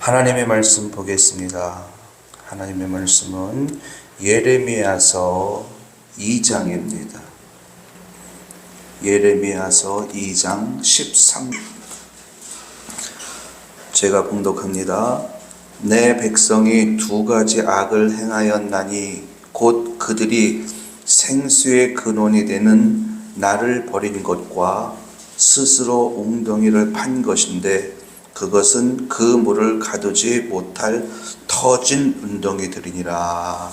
하나님의 말씀 보겠습니다. 하나님의 말씀은 예레미야서 2장입니다. 예레미야서 2장 13절. 제가 봉독합니다. 내 백성이 두 가지 악을 행하였나니 곧 그들이 생수의 근원이 되는 나를 버린 것과 스스로 웅덩이를 판 것인데 그것은 그 물을 가두지 못할 터진 웅덩이들이니라.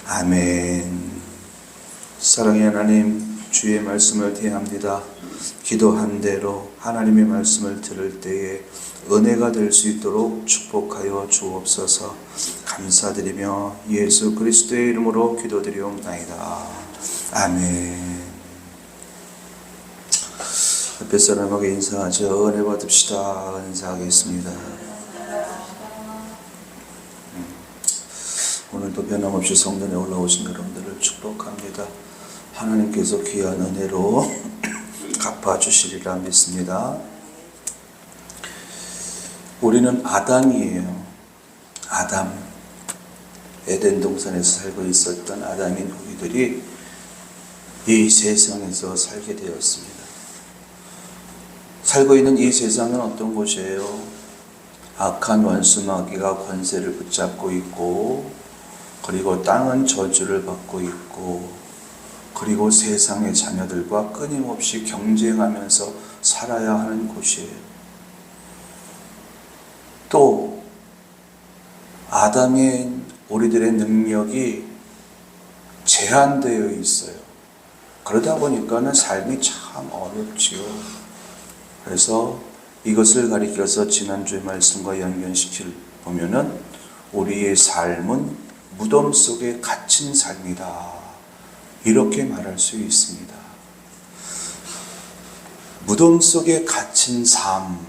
아멘. 사랑의 하나님, 주의 말씀을 대합니다. 기도한 대로 하나님의 말씀을 들을 때에 은혜가 될 수 있도록 축복하여 주옵소서. 감사드리며 예수 그리스도의 이름으로 기도드리옵나이다. 아멘. 옆에 사람에게 인사하죠. 은혜 받읍시다. 인사하겠습니다. 오늘도 변함없이 성전에 올라오신 여러분들을 축복합니다. 하나님께서 귀한 은혜로 갚아주시리라 믿습니다. 우리는 아담이에요. 아담. 에덴 동산에서 살고 있었던 아담인 후기들이 이 세상에서 살게 되었습니다. 살고 있는 이 세상은 어떤 곳이에요? 악한 원수마귀가 권세를 붙잡고 있고, 그리고 땅은 저주를 받고 있고, 그리고 세상의 자녀들과 끊임없이 경쟁하면서 살아야 하는 곳이에요. 또 아담인 우리들의 능력이 제한되어 있어요. 그러다 보니까는 삶이 참 어렵지요. 그래서 이것을 가리켜서 지난주의 말씀과 연결시켜 보면은 우리의 삶은 무덤 속에 갇힌 삶이다. 이렇게 말할 수 있습니다. 무덤 속에 갇힌 삶.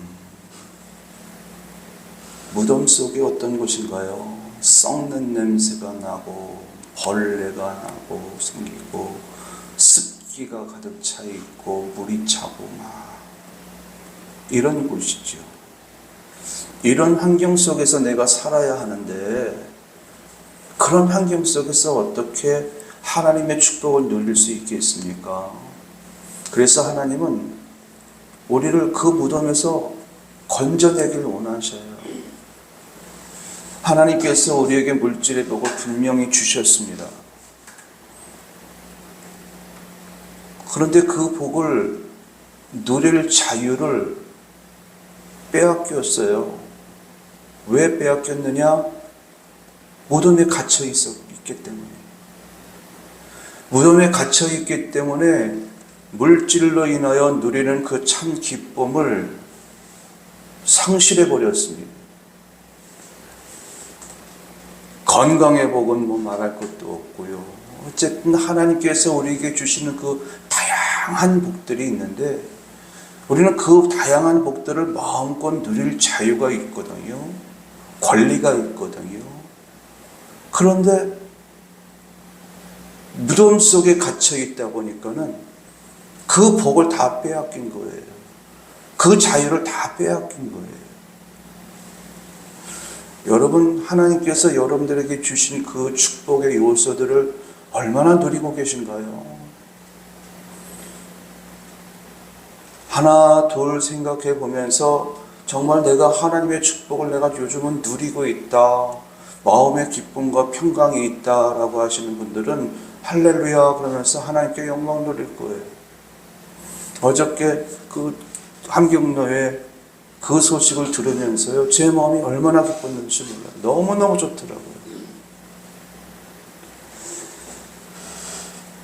무덤 속에 어떤 곳인가요? 썩는 냄새가 나고 벌레가 나고 생기고 습기가 가득 차 있고 물이 차고 막 이런 곳이죠. 이런 환경 속에서 내가 살아야 하는데 그런 환경 속에서 어떻게 하나님의 축복을 누릴 수 있겠습니까? 그래서 하나님은 우리를 그 무덤에서 건져내길 원하셔요. 하나님께서 우리에게 물질의 복을 분명히 주셨습니다. 그런데 그 복을 누릴 자유를 빼앗겼어요. 왜 빼앗겼느냐? 무덤에 갇혀 있기 때문에. 무덤에 갇혀 있기 때문에 물질로 인하여 누리는 그 참 기쁨을 상실해 버렸습니다. 건강의 복은 뭐 말할 것도 없고요. 어쨌든 하나님께서 우리에게 주시는 그 다양한 복들이 있는데 우리는 그 다양한 복들을 마음껏 누릴 자유가 있거든요. 권리가 있거든요. 그런데 무덤 속에 갇혀 있다 보니까는 그 복을 다 빼앗긴 거예요. 그 자유를 다 빼앗긴 거예요. 여러분, 하나님께서 여러분들에게 주신 그 축복의 요소들을 얼마나 누리고 계신가요? 하나, 둘 생각해 보면서 정말 내가 하나님의 축복을 내가 요즘은 누리고 있다. 마음의 기쁨과 평강이 있다라고 하시는 분들은 할렐루야 그러면서 하나님께 영광 돌릴 거예요. 어저께 그 함경로에 그 소식을 들으면서요, 제 마음이 얼마나 기뻤는지 몰라요. 너무너무 좋더라고요.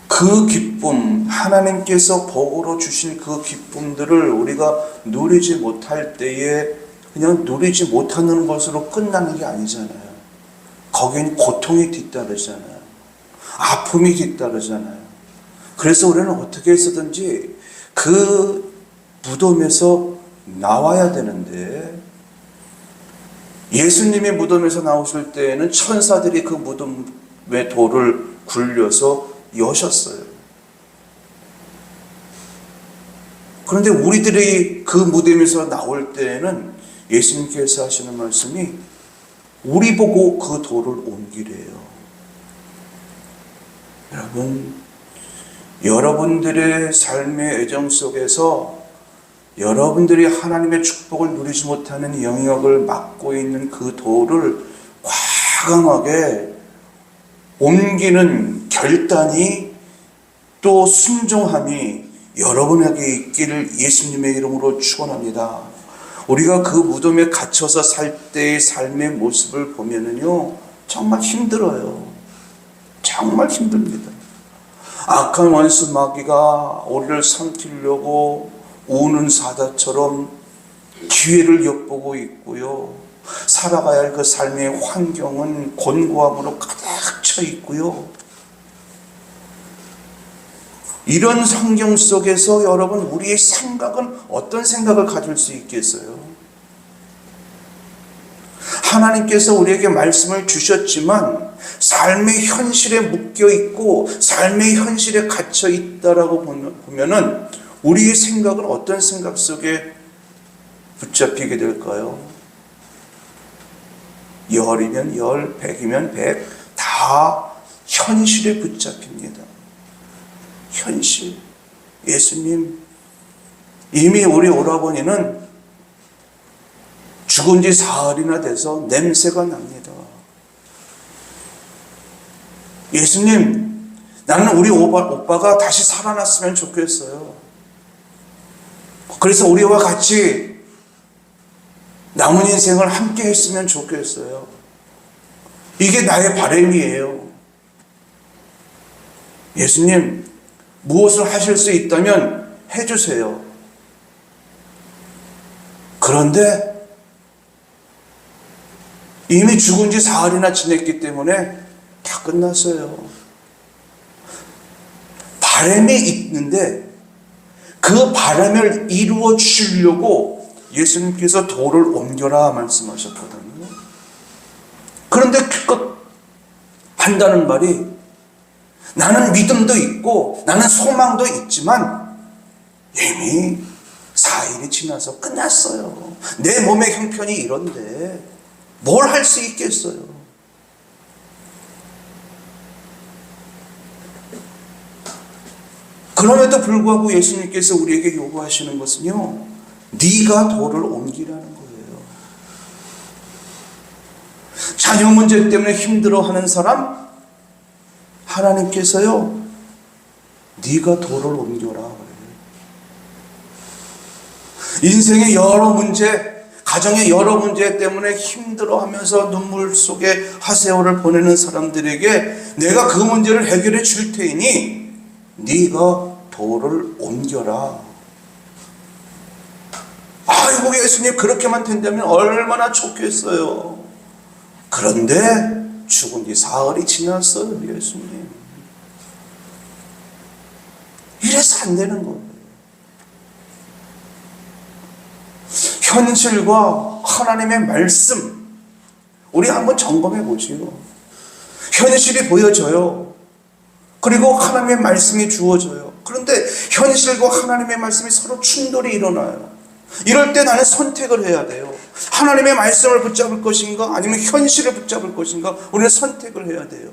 그 기쁨, 하나님께서 복으로 주신 그 기쁨들을 우리가 누리지 못할 때에 그냥 누리지 못하는 것으로 끝나는 게 아니잖아요. 거기엔 고통이 뒤따르잖아요. 아픔이 뒤따르잖아요. 그래서 우리는 어떻게 해서든지 그 무덤에서 나와야 되는데, 예수님이 무덤에서 나오실 때에는 천사들이 그 무덤의 돌을 굴려서 여셨어요. 그런데 우리들이 그 무덤에서 나올 때에는 예수님께서 하시는 말씀이 우리 보고 그 돌을 옮기래요. 여러분, 여러분들의 삶의 애정 속에서 여러분들이 하나님의 축복을 누리지 못하는 영역을 막고 있는 그 돌을 과감하게 옮기는 결단이 또 순종함이 여러분에게 있기를 예수님의 이름으로 축원합니다. 우리가 그 무덤에 갇혀서 살 때의 삶의 모습을 보면은요, 정말 힘들어요. 정말 힘듭니다. 악한 원수 마귀가 우리를 삼키려고 우는 사자처럼 기회를 엿보고 있고요. 살아가야 할 그 삶의 환경은 곤고함으로 가득 차 있고요. 이런 환경 속에서 여러분, 우리의 생각은 어떤 생각을 가질 수 있겠어요? 하나님께서 우리에게 말씀을 주셨지만 삶의 현실에 묶여 있고 삶의 현실에 갇혀 있다라고 보면은 우리의 생각은 어떤 생각 속에 붙잡히게 될까요? 열이면 열, 백이면 백, 다 현실에 붙잡힙니다. 현실. 예수님, 이미 우리 오라버니는 죽은 지 사흘이나 돼서 냄새가 납니다. 예수님, 나는 우리 오빠가 다시 살아났으면 좋겠어요. 그래서 우리와 같이 남은 인생을 함께 했으면 좋겠어요. 이게 나의 바람이에요. 예수님, 무엇을 하실 수 있다면 해주세요. 그런데 이미 죽은 지 사흘이나 지냈기 때문에 다 끝났어요. 바람이 있는데 그 바람을 이루어 주려고 예수님께서 돌을 옮겨라 말씀하셨거든요. 그런데 그것 한다는 말이 나는 믿음도 있고 나는 소망도 있지만 이미 4일이 지나서 끝났어요. 내 몸의 형편이 이런데 뭘 할 수 있겠어요? 그럼에도 불구하고 예수님께서 우리에게 요구하시는 것은요, 네가 돌을 옮기라는 거예요. 자녀 문제 때문에 힘들어하는 사람, 하나님께서요, 네가 돌을 옮겨라 그래요. 인생의 여러 문제, 가정의 여러 문제 때문에 힘들어하면서 눈물 속에 하세월을 보내는 사람들에게 내가 그 문제를 해결해 줄 테니 네가 돌을 옮겨라. 아이고 예수님, 그렇게만 된다면 얼마나 좋겠어요. 그런데 죽은 지 사흘이 지났어요. 예수님, 이래서 안 되는 거예요. 현실과 하나님의 말씀, 우리 한번 점검해 보지요. 현실이 보여져요. 그리고 하나님의 말씀이 주어져요. 그런데 현실과 하나님의 말씀이 서로 충돌이 일어나요. 이럴 때 나는 선택을 해야 돼요. 하나님의 말씀을 붙잡을 것인가 아니면 현실을 붙잡을 것인가, 우리는 선택을 해야 돼요.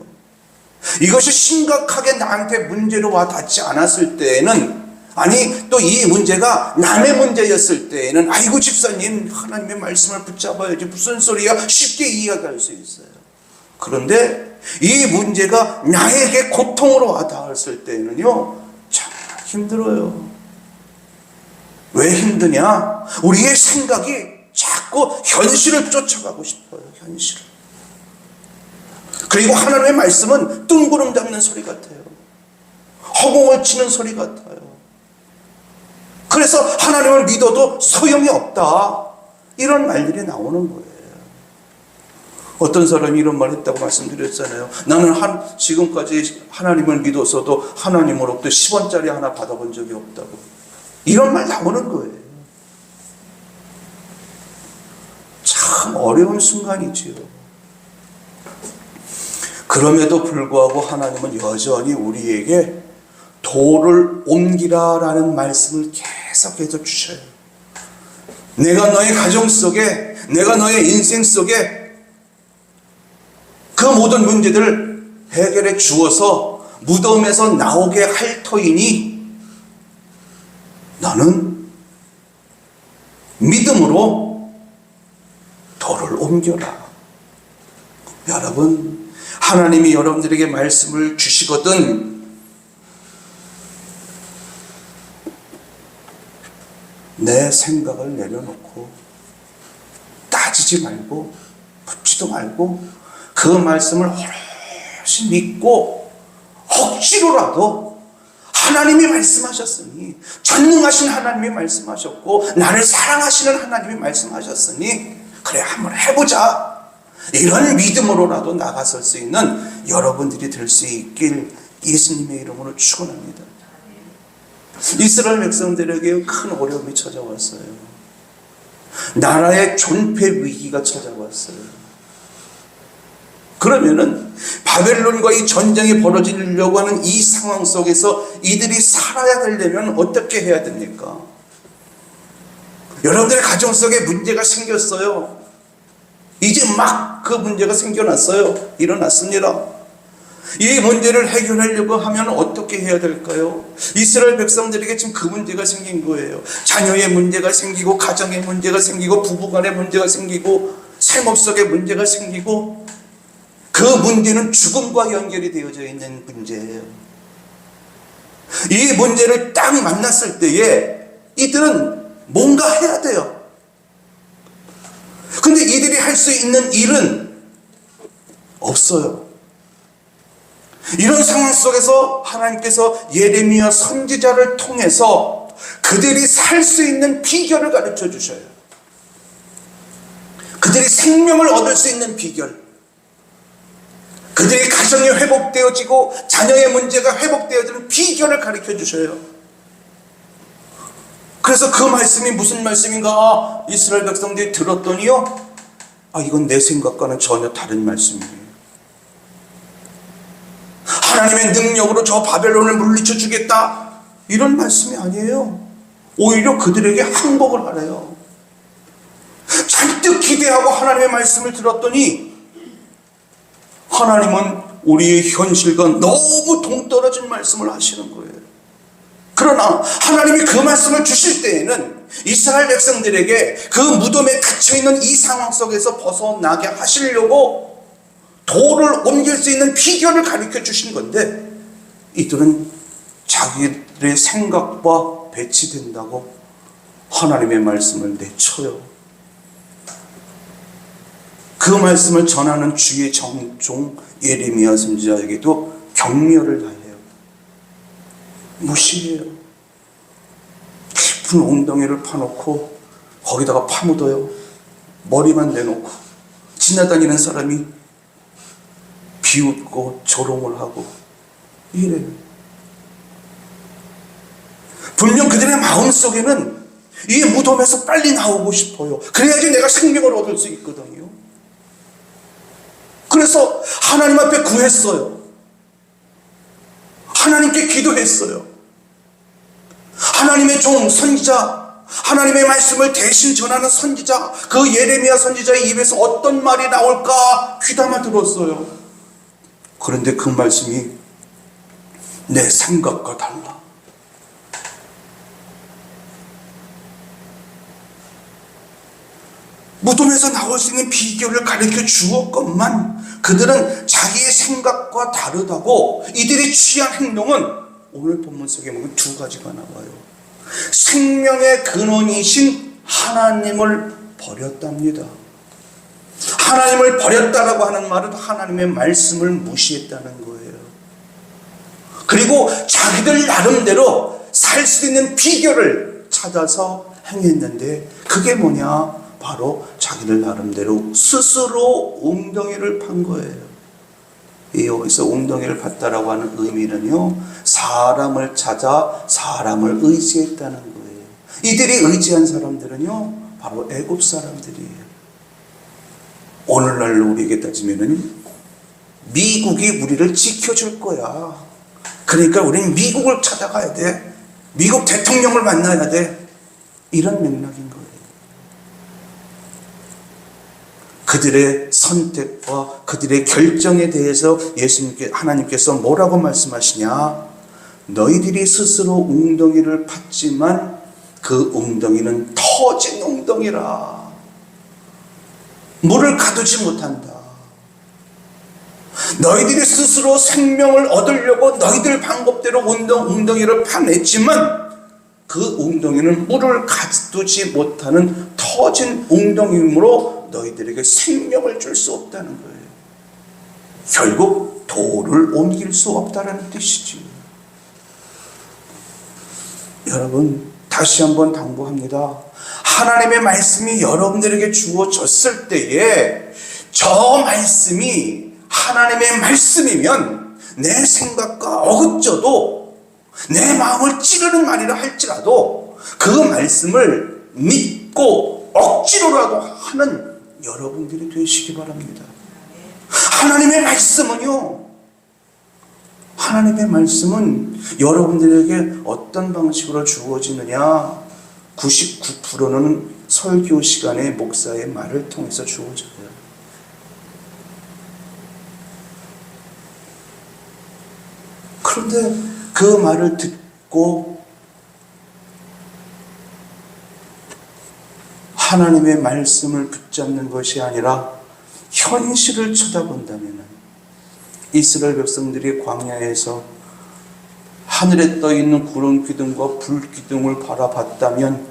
이것이 심각하게 나한테 문제로 와 닿지 않았을 때에는, 아니 또 이 문제가 남의 문제였을 때에는 아이고 집사님, 하나님의 말씀을 붙잡아야지, 무슨 소리야, 쉽게 이해할 수 있어요. 그런데 이 문제가 나에게 고통으로 와 닿았을 때에는요, 참 힘들어요. 왜 힘드냐? 우리의 생각이 자꾸 현실을 쫓아가고 싶어요. 현실을. 그리고 하나님의 말씀은 뜬구름 잡는 소리 같아요. 허공을 치는 소리 같아요. 그래서 하나님을 믿어도 소용이 없다, 이런 말들이 나오는 거예요. 어떤 사람이 이런 말 했다고 말씀드렸잖아요. 나는 지금까지 하나님을 믿었어도 하나님으로부터 10원짜리 하나 받아본 적이 없다고. 이런 말 나오는 거예요. 참 어려운 순간이지요. 그럼에도 불구하고 하나님은 여전히 우리에게 돌을 옮기라라는 말씀을 계속해서 주셔요. 내가 너의 가정 속에, 내가 너의 인생 속에 그 모든 문제들을 해결해 주어서 무덤에서 나오게 할 터이니 너는 믿음으로 돌을 옮겨라. 여러분, 하나님이 여러분들에게 말씀을 주시거든 내 생각을 내려놓고 따지지 말고 묻지도 말고 그 말씀을 오롯이 믿고 억지로라도 하나님이 말씀하셨으니, 전능하신 하나님이 말씀하셨고 나를 사랑하시는 하나님이 말씀하셨으니 그래 한번 해보자, 이런 믿음으로라도 나가설 수 있는 여러분들이 될 수 있길 예수님의 이름으로 축원합니다. 이스라엘 백성들에게 큰 어려움이 찾아왔어요. 나라의 존폐 위기가 찾아왔어요. 그러면은 바벨론과 이 전쟁이 벌어지려고 하는 이 상황 속에서 이들이 살아야 되려면 어떻게 해야 됩니까? 여러분들의 가정 속에 문제가 생겼어요. 이제 막 그 문제가 생겨났어요. 일어났습니다. 이 문제를 해결하려고 하면 어떻게 해야 될까요? 이스라엘 백성들에게 지금 그 문제가 생긴 거예요. 자녀의 문제가 생기고, 가정의 문제가 생기고, 부부간의 문제가 생기고, 생업 속에 문제가 생기고, 그 문제는 죽음과 연결이 되어져 있는 문제예요. 이 문제를 딱 만났을 때에 이들은 뭔가 해야 돼요. 근데 이들이 할 수 있는 일은 없어요. 이런 상황 속에서 하나님께서 예레미야 선지자를 통해서 그들이 살 수 있는 비결을 가르쳐 주셔요. 그들이 생명을 얻을 수 있는 비결, 그들의 가정이 회복되어지고 자녀의 문제가 회복되어지는 비결을 가르쳐 주셔요. 그래서 그 말씀이 무슨 말씀인가 이스라엘 백성들이 들었더니요, 이건 내 생각과는 전혀 다른 말씀이에요. 하나님의 능력으로 저 바벨론을 물리쳐 주겠다, 이런 말씀이 아니에요. 오히려 그들에게 항복을 하래요. 잔뜩 기대하고 하나님의 말씀을 들었더니 하나님은 우리의 현실과 너무 동떨어진 말씀을 하시는 거예요. 그러나 하나님이 그 말씀을 주실 때에는 이스라엘 백성들에게 그 무덤에 갇혀있는 이 상황 속에서 벗어나게 하시려고 돌을 옮길 수 있는 비결을 가르쳐 주신 건데, 이들은 자기들의 생각과 배치된다고 하나님의 말씀을 내쳐요. 그 말씀을 전하는 주의 정종 예레미야 선지자에게도 격려를 하여요. 무시해요. 깊은 웅덩이를 파놓고 거기다가 파묻어요. 머리만 내놓고 지나다니는 사람이 비웃고 조롱을 하고 이래요. 분명 그들의 마음속에는 이 무덤에서 빨리 나오고 싶어요. 그래야지 내가 생명을 얻을 수 있거든요. 그래서 하나님 앞에 구했어요. 하나님께 기도했어요. 하나님의 종 선지자, 하나님의 말씀을 대신 전하는 선지자, 그 예레미야 선지자의 입에서 어떤 말이 나올까 귀담아 들었어요. 그런데 그 말씀이 내 생각과 달라. 무덤에서 나올 수 있는 비결을 가르쳐 주었건만 그들은 자기의 생각과 다르다고 이들이 취한 행동은 오늘 본문 속에 보면 두 가지가 나와요. 생명의 근원이신 하나님을 버렸답니다. 하나님을 버렸다라고 하는 말은 하나님의 말씀을 무시했다는 거예요. 그리고 자기들 나름대로 살 수 있는 비결을 찾아서 행했는데 그게 뭐냐? 바로 자기들 나름대로 스스로 웅덩이를 판 거예요. 여기서 웅덩이를 팠다라고 하는 의미는요, 사람을 찾아 사람을 의지했다는 거예요. 이들이 의지한 사람들은요, 바로 애굽 사람들이에요. 오늘날 우리에게 따지면은 미국이 우리를 지켜줄 거야. 그러니까 우리는 미국을 찾아가야 돼. 미국 대통령을 만나야 돼. 이런 맥락인 거예요. 그들의 선택과 그들의 결정에 대해서 하나님께서 뭐라고 말씀하시냐? 너희들이 스스로 웅덩이를 팠지만 그 웅덩이는 터진 웅덩이라. 물을 가두지 못한다. 너희들이 스스로 생명을 얻으려고 너희들 방법대로 웅덩이를 파냈지만 그 웅덩이는 물을 가두지 못하는 터진 웅덩이이므로 너희들에게 생명을 줄 수 없다는 거예요. 결국 돌을 옮길 수 없다는 뜻이죠. 여러분, 다시 한번 당부합니다. 하나님의 말씀이 여러분들에게 주어졌을 때에 저 말씀이 하나님의 말씀이면 내 생각과 어긋져도 내 마음을 찌르는 말이라 할지라도 그 말씀을 믿고 억지로라도 하는 여러분들이 되시기 바랍니다. 하나님의 말씀은 여러분들에게 어떤 방식으로 주어지느냐? 99%는 설교 시간에 목사의 말을 통해서 주어져요. 그런데 그 말을 듣고 하나님의 말씀을 붙잡는 것이 아니라 현실을 쳐다본다면 이스라엘 백성들이 광야에서 하늘에 떠있는 구름 기둥과 불 기둥을 바라봤다면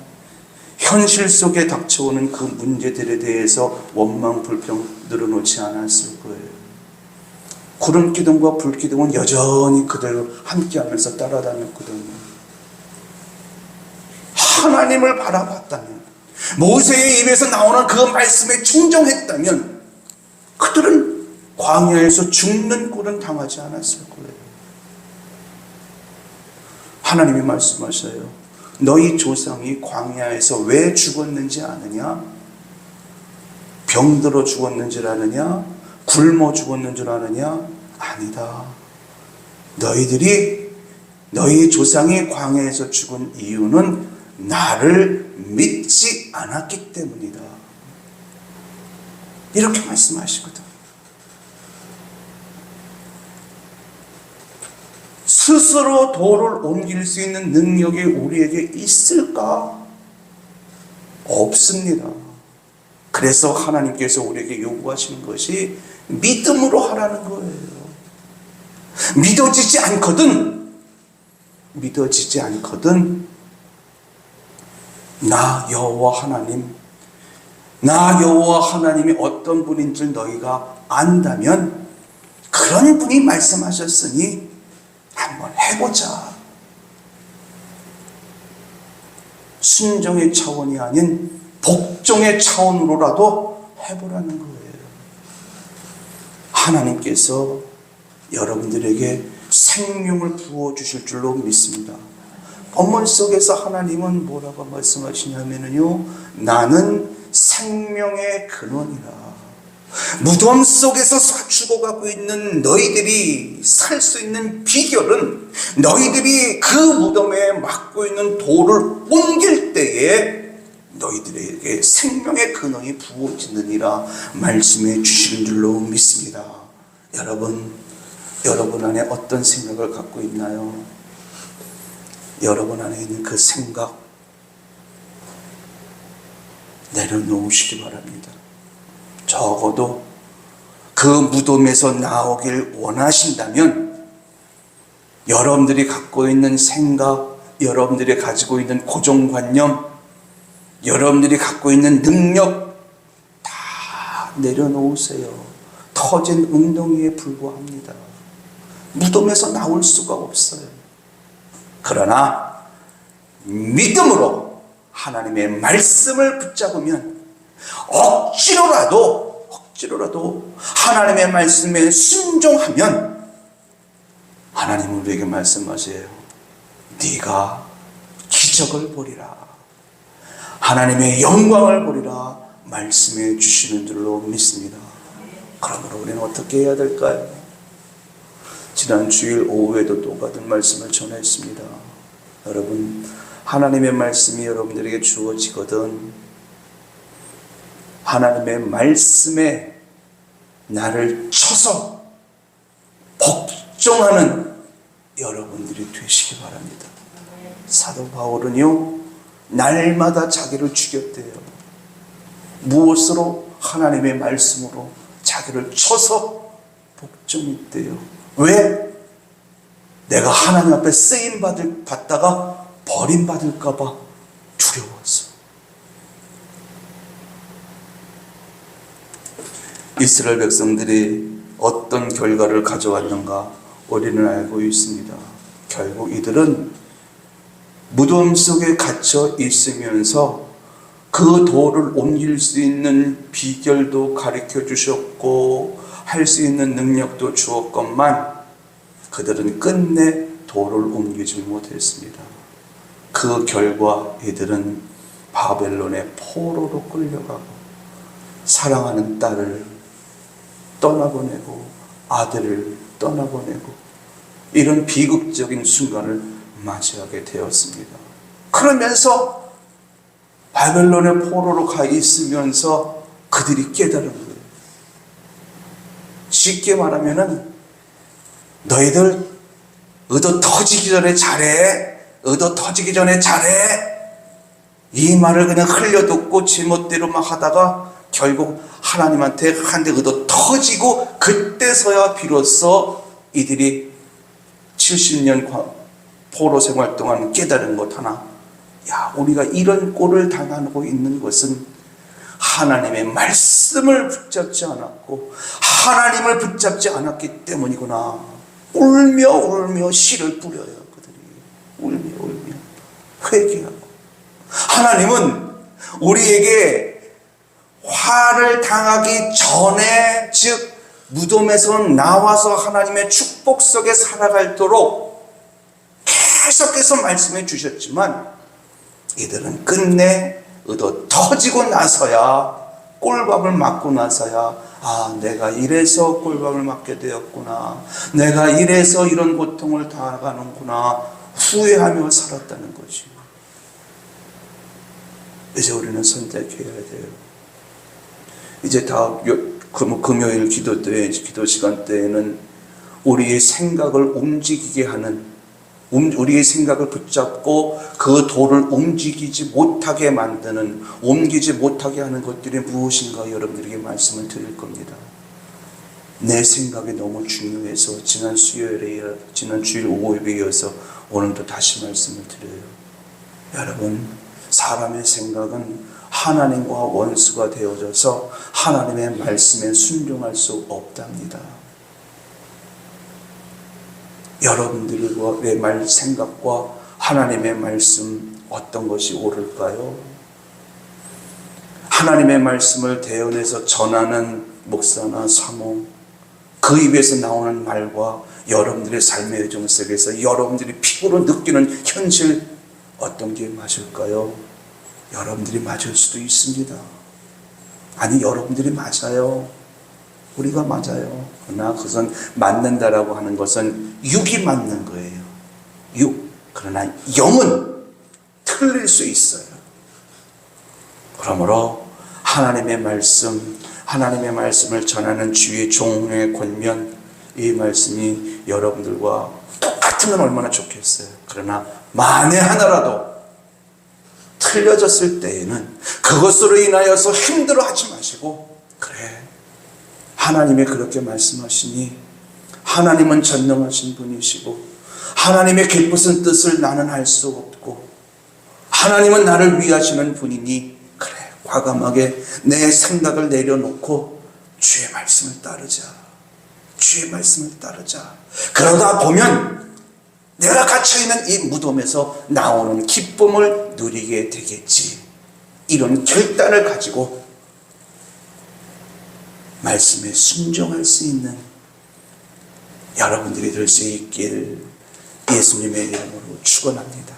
현실 속에 닥쳐오는 그 문제들에 대해서 원망 불평 늘어놓지 않았을 거예요. 구름 기둥과 불 기둥은 여전히 그대로 함께하면서 따라다녔거든요. 하나님을 바라봤다면, 모세의 입에서 나오는 그 말씀에 충정했다면 그들은 광야에서 죽는 꼴은 당하지 않았을 거예요. 하나님이 말씀하셔요. 너희 조상이 광야에서 왜 죽었는지 아느냐? 병들어 죽었는 줄 아느냐? 굶어 죽었는 줄 아느냐? 아니다. 너희 조상이 광야에서 죽은 이유는 나를 믿지 않았기 때문이다. 이렇게 말씀하시거든. 스스로 돌을 옮길 수 있는 능력이 우리에게 있을까? 없습니다. 그래서 하나님께서 우리에게 요구하시는 것이 믿음으로 하라는 거예요. 믿어지지 않거든 나 여호와 하나님이 어떤 분인 줄 너희가 안다면 그런 분이 말씀하셨으니 한번 해보자. 순종의 차원이 아닌 복종의 차원으로라도 해보라는 거예요. 하나님께서 여러분들에게 생명을 부어주실 줄로 믿습니다. 본문 속에서 하나님은 뭐라고 말씀하시냐면요, 나는 생명의 근원이라. 무덤 속에서 죽어가고 있는 너희들이 살 수 있는 비결은 너희들이 그 무덤에 막고 있는 돌을 옮길 때에 너희들에게 생명의 근원이 부어지느니라 말씀해 주시는 줄로 믿습니다. 여러분 안에 어떤 생각을 갖고 있나요? 여러분 안에 있는 그 생각 내려놓으시기 바랍니다. 적어도 그 무덤에서 나오길 원하신다면 여러분들이 갖고 있는 생각, 여러분들이 가지고 있는 고정관념, 여러분들이 갖고 있는 능력 다 내려놓으세요. 터진 웅덩이에 불과합니다. 무덤에서 나올 수가 없어요. 그러나 믿음으로 하나님의 말씀을 붙잡으면 억지로라도 하나님의 말씀에 순종하면 하나님은 우리에게 말씀하세요. 네가 기적을 보리라. 하나님의 영광을 보리라 말씀해 주시는 줄로 믿습니다. 그러므로 우리는 어떻게 해야 될까요? 지난 주일 오후에도 똑같은 말씀을 전했습니다. 여러분, 하나님의 말씀이 여러분들에게 주어지거든 하나님의 말씀에 나를 쳐서 복종하는 여러분들이 되시기 바랍니다. 사도 바울은요, 날마다 자기를 죽였대요. 무엇으로? 하나님의 말씀으로 자기를 쳐서 복종했대요. 왜? 내가 하나님 앞에 쓰임 받다가 버림받을까봐 두려워서. 이스라엘 백성들이 어떤 결과를 가져왔는가 우리는 알고 있습니다. 결국 이들은 무덤 속에 갇혀 있으면서 그 돌을 옮길 수 있는 비결도 가르쳐 주셨고 할 수 있는 능력도 주었건만 그들은 끝내 돌을 옮기지 못했습니다. 그 결과 이들은 바벨론의 포로로 끌려가고 사랑하는 딸을 떠나보내고 아들을 떠나보내고 이런 비극적인 순간을 맞이하게 되었습니다. 그러면서 바벨론의 포로로 가 있으면서 그들이 깨달은 거예요. 쉽게 말하면은 너희들 의도 터지기 전에 잘해. 의도 터지기 전에 잘해. 이 말을 그냥 흘려듣고 제멋대로 막 하다가 결국 하나님한테 한데 의도 터지고 그때서야 비로소 이들이 70년 포로 생활 동안 깨달은 것 하나. 야, 우리가 이런 꼴을 당하고 있는 것은 하나님의 말씀을 붙잡지 않았고 하나님을 붙잡지 않았기 때문이구나. 울며 씨를 뿌려요. 그들이 울며 회개하고. 하나님은 우리에게 화를 당하기 전에, 즉 무덤에서 나와서 하나님의 축복 속에 살아갈도록 계속해서 말씀해 주셨지만 이들은 끝내 의도 터지고 나서야, 꼴밥을 맞고 나서야, 아, 내가 이래서 꼴밥을 맞게 되었구나, 내가 이래서 이런 고통을 당하는구나 후회하며 살았다는 거지. 이제 우리는 선택해야 돼요. 이제 금요일 기도 시간 때에는 우리의 생각을 움직이게 하는, 우리의 생각을 붙잡고 그 돌을 움직이지 못하게 만드는, 옮기지 못하게 하는 것들이 무엇인가 여러분들에게 말씀을 드릴 겁니다. 내 생각이 너무 중요해서 지난 주일 오후에 이어서 오늘도 다시 말씀을 드려요. 여러분, 사람의 생각은 하나님과 원수가 되어져서 하나님의 말씀에 순종할 수 없답니다. 여러분들의 생각과 하나님의 말씀 어떤 것이 옳을까요? 하나님의 말씀을 대언해서 전하는 목사나 사모, 그 입에서 나오는 말과 여러분들의 삶의 여정 속에서 여러분들이 피부로 느끼는 현실, 어떤 게 맞을까요? 여러분들이 맞을 수도 있습니다. 아니, 여러분들이 맞아요. 우리가 맞아요. 그러나 그것은 맞는다라고 하는 것은 육이 맞는 거예요. 육. 그러나 영은 틀릴 수 있어요. 그러므로 하나님의 말씀을 전하는 주의 종의 권면, 이 말씀이 여러분들과 똑같으면 얼마나 좋겠어요. 그러나 만에 하나라도 틀려졌을 때에는 그것으로 인하여서 힘들어하지 마시고, 그래, 하나님이 그렇게 말씀하시니 하나님은 전능하신 분이시고 하나님의 깊으신 뜻을 나는 알 수 없고 하나님은 나를 위하시는 분이니, 그래, 과감하게 내 생각을 내려놓고 주의 말씀을 따르자. 주의 말씀을 따르자. 그러다 보면 내가 갇혀있는 이 무덤에서 나오는 기쁨을 누리게 되겠지. 이런 결단을 가지고 말씀에 순종할 수 있는 여러분들이 될 수 있길 예수님의 이름으로 축원합니다.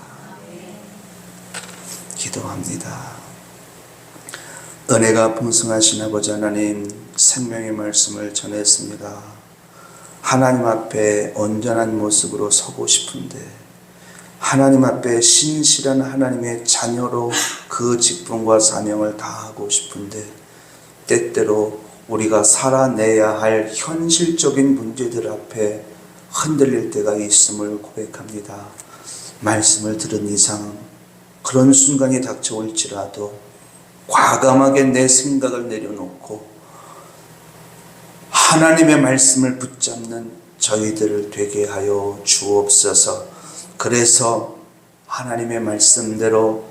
기도합니다. 은혜가 풍성하신 아버지 하나님, 생명의 말씀을 전했습니다. 하나님 앞에 온전한 모습으로 서고 싶은데, 하나님 앞에 신실한 하나님의 자녀로 그 직분과 사명을 다하고 싶은데 때때로 우리가 살아내야 할 현실적인 문제들 앞에 흔들릴 때가 있음을 고백합니다. 말씀을 들은 이상 그런 순간이 닥쳐올지라도 과감하게 내 생각을 내려놓고 하나님의 말씀을 붙잡는 저희들을 되게 하여 주옵소서. 그래서 하나님의 말씀대로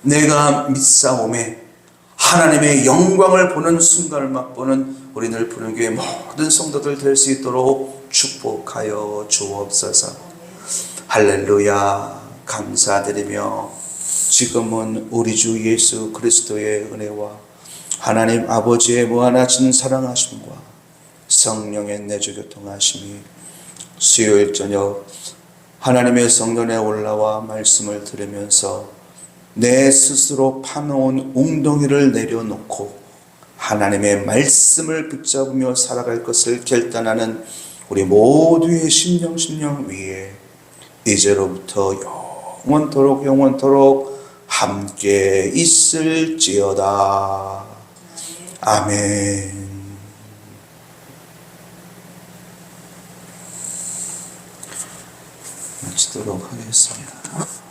내가 믿사오매 하나님의 영광을 보는 순간을 맛보는 우리 늘 부른교회 모든 성도들 될 수 있도록 축복하여 주옵소서. 할렐루야. 감사드리며 지금은 우리 주 예수 그리스도의 은혜와 하나님 아버지의 무한하신 사랑하심과 성령의 내주 교통하심이 수요일 저녁 하나님의 성전에 올라와 말씀을 들으면서 내 스스로 파놓은 웅덩이를 내려놓고 하나님의 말씀을 붙잡으며 살아갈 것을 결단하는 우리 모두의 심령 위에 이제로부터 영원토록 함께 있을지어다. 아멘. 마치도록 하겠습니다.